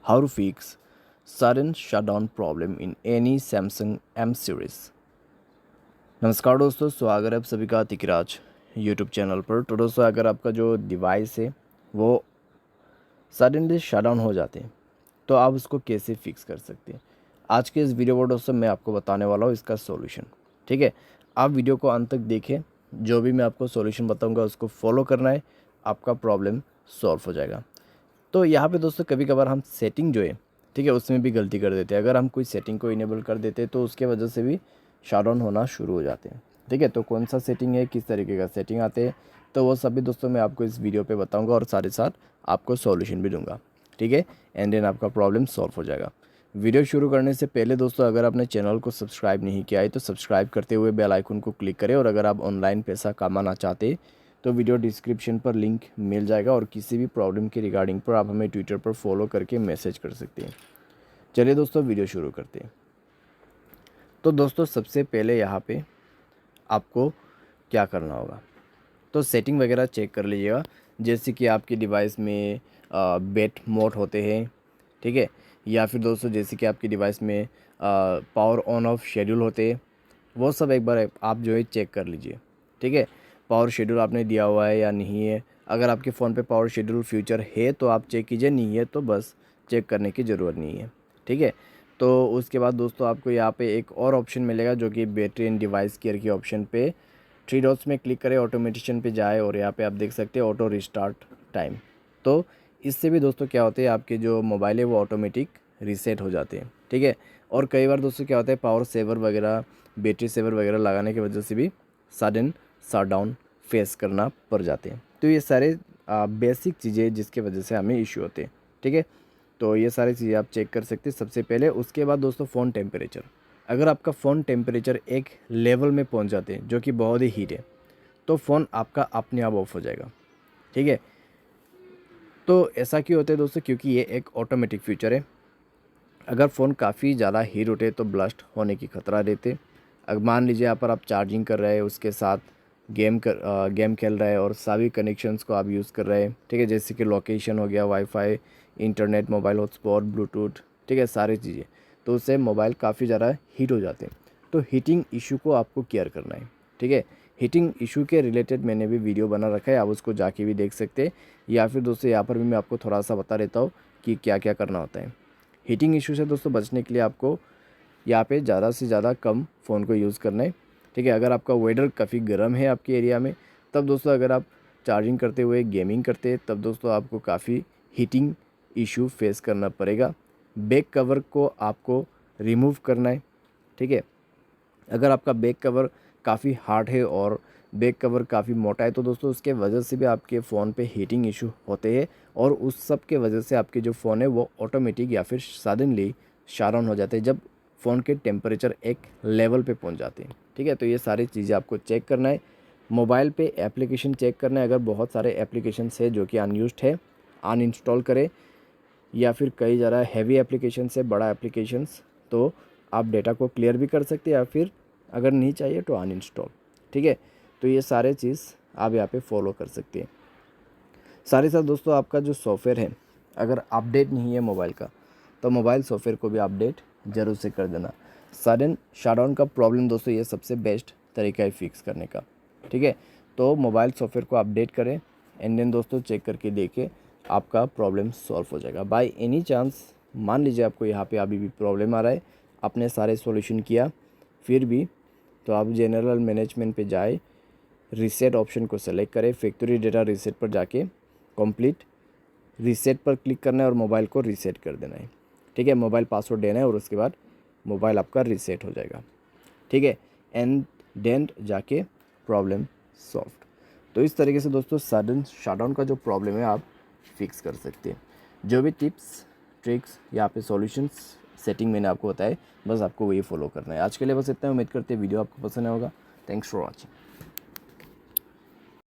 how to fix sudden shutdown problem in any Samsung M series। नमस्कार दोस्तों, स्वागत है आप सभी का तिकराज यूट्यूब चैनल पर। तो दोस्तों, अगर आपका जो डिवाइस है वो सडनली शटडाउन हो जाते हैं तो आप उसको कैसे फिक्स कर सकते हैं। आज के इस वीडियो पर दोस्तों मैं आपको बताने वाला हूँ इसका सॉल्यूशन। ठीक है, आप वीडियो को अंत तक देखें, जो भी मैं आपको सॉल्यूशन बताऊँगा उसको फॉलो करना है, आपका प्रॉब्लम सॉल्व हो जाएगा। तो यहाँ पे दोस्तों कभी कभार हम सेटिंग जो है, ठीक है, उसमें भी गलती कर देते हैं। अगर हम कोई सेटिंग को इनेबल कर देते हैं तो उसके वजह से भी शटडाउन होना शुरू हो जाते हैं। ठीक है, तो कौन सा सेटिंग है, किस तरीके का सेटिंग आते हैं, तो वो सभी दोस्तों मैं आपको इस वीडियो पे बताऊंगा और साथ ही साथ आपको सॉल्यूशन भी दूंगा। ठीक है, एंड देन आपका प्रॉब्लम सॉल्व हो जाएगा। वीडियो शुरू करने से पहले दोस्तों, अगर आपने चैनल को सब्सक्राइब नहीं किया है तो सब्सक्राइब करते हुए बेल आइकन को क्लिक करें। और अगर आप ऑनलाइन पैसा कमाना चाहते हैं तो वीडियो डिस्क्रिप्शन पर लिंक मिल जाएगा और किसी भी प्रॉब्लम के रिगार्डिंग पर आप हमें ट्विटर पर फॉलो करके मैसेज कर सकते हैं। चलिए दोस्तों, वीडियो शुरू करते हैं। तो दोस्तों सबसे पहले यहाँ पे आपको क्या करना होगा, तो सेटिंग वगैरह चेक कर लीजिएगा। जैसे कि आपकी डिवाइस में बेट मोड होते हैं, ठीक है, या फिर दोस्तों जैसे कि आपकी डिवाइस में पावर ऑन ऑफ शेड्यूल होते हैं, वो सब एक बार आप जो है चेक कर लीजिए। ठीक है, पावर शेड्यूल आपने दिया हुआ है या नहीं है। अगर आपके फ़ोन पे पावर शेड्यूल फीचर है तो आप चेक कीजिए, नहीं है तो बस चेक करने की ज़रूरत नहीं है। ठीक है, तो उसके बाद दोस्तों आपको यहाँ पे एक और ऑप्शन मिलेगा जो कि बैटरी एंड डिवाइस केयर की ऑप्शन पे थ्री डॉट्स में क्लिक करें, ऑटोमेटिशन पे जाए और यहाँ पे आप देख सकते हैं ऑटो रिस्टार्ट टाइम। तो इससे भी दोस्तों क्या होता है, आपके जो मोबाइल है वो ऑटोमेटिक रीसेट हो जाते हैं। ठीक है, और कई बार दोस्तों क्या होता है, पावर सेवर वगैरह, बैटरी सेवर वगैरह लगाने की वजह से भी सडन शटडाउन फेस करना पड़ जाते हैं। तो ये सारे बेसिक चीज़ें जिसके वजह से हमें इश्यू होते हैं। ठीक है, तो ये सारी चीज़ें आप चेक कर सकते हैं सबसे पहले। उसके बाद दोस्तों फ़ोन टेम्परेचर, अगर आपका फ़ोन टेम्परेचर एक लेवल में पहुंच जाते हैं जो कि बहुत ही हीट है तो फ़ोन आपका अपने आप ऑफ हो जाएगा। ठीक है, तो ऐसा क्यों होता है दोस्तों, क्योंकि ये एक ऑटोमेटिक फीचर है। अगर फ़ोन काफ़ी ज़्यादा हीट उठे तो ब्लास्ट होने की खतरा रहते। अगर मान लीजिए यहाँ पर आप चार्जिंग कर रहे हैं, उसके साथ गेम खेल रहे हैं और सभी कनेक्शंस को आप यूज़ कर रहे हैं। ठीक है, जैसे कि लोकेशन हो गया, wifi, internet, mobile hotspot, Bluetooth, ठीक है, सारी चीज़ें, तो उससे मोबाइल काफ़ी ज़्यादा हीट हो जाते हैं। तो हीटिंग इशू को आपको केयर करना है। ठीक है, हीटिंग इशू के रिलेटेड मैंने भी वीडियो बना रखा है, आप उसको जाके भी देख सकते हैं। या फिर दोस्तों यहाँ पर भी मैं आपको थोड़ा सा बता देता हूँ कि क्या क्या करना होता है। हीटिंग इशू से दोस्तों बचने के लिए आपको यहाँ पे ज़्यादा से ज़्यादा कम फ़ोन को यूज़ करना है। ठीक है, अगर आपका वेदर काफ़ी गर्म है आपके एरिया में, तब दोस्तों अगर आप चार्जिंग करते हुए गेमिंग करते हैं तब दोस्तों आपको काफ़ी हीटिंग इशू फेस करना पड़ेगा। बैक कवर को आपको रिमूव करना है। ठीक है, अगर आपका बैक कवर काफ़ी हार्ड है और बैक कवर काफ़ी मोटा है तो दोस्तों उसके वजह से भी आपके फ़ोन पे हीटिंग इशू होते हैं और उस सब के वजह से आपके जो फ़ोन है वो ऑटोमेटिक या फिर सडनली शटडाउन हो जाते हैं जब फ़ोन के टेम्परेचर एक लेवल पे पहुंच जाते हैं। ठीक है, तो ये सारी चीज़ें आपको चेक करना है। मोबाइल पे एप्लीकेशन चेक करना है, अगर बहुत सारे एप्लीकेशन है जो कि अनयूज्ड है अनइंस्टॉल करें, या फिर कई ज़्यादा हैवी एप्लीकेशन है, बड़ा एप्लीकेशंस, तो आप डेटा को क्लियर भी कर सकते हैं या फिर अगर नहीं चाहिए तो अनइंस्टॉल। ठीक है, तो ये सारे चीज़ आप यहाँ पे फॉलो कर सकते हैं। साथ ही साथ दोस्तों आपका जो सॉफ्टवेयर है अगर अपडेट नहीं है मोबाइल का, तो मोबाइल सॉफ्टवेयर को भी अपडेट ज़रूर से कर देना। सडन शटडाउन का प्रॉब्लम दोस्तों ये सबसे बेस्ट तरीका है फिक्स करने का। ठीक है, तो मोबाइल सॉफ्टवेयर को अपडेट करें एंड देन दोस्तों चेक करके देखें, आपका प्रॉब्लम सॉल्व हो जाएगा। बाय एनी चांस मान लीजिए आपको यहाँ पे अभी भी प्रॉब्लम आ रहा है, आपने सारे सॉल्यूशन किया फिर भी, तो आप जनरल मैनेजमेंट पे जाए, रीसेट ऑप्शन को सेलेक्ट करें, फैक्ट्री डेटा रीसेट पर जाके कंप्लीट रीसेट पर क्लिक करना है और मोबाइल को रीसेट कर देना है। ठीक है, मोबाइल पासवर्ड देना है और उसके बाद मोबाइल आपका रीसेट हो जाएगा। ठीक है, एंड देन जाके प्रॉब्लम सॉल्व। तो इस तरीके से दोस्तों सडन शटडाउन का जो प्रॉब्लम है आप फिक्स कर सकते हैं। जो भी टिप्स ट्रिक्स यहाँ पे सॉल्यूशंस सेटिंग मैंने आपको बताया, बस आपको वही फॉलो करना है। आज के लिए बस इतना, उम्मीद करते हैं वीडियो आपको पसंद आएगा। Thanks for watching.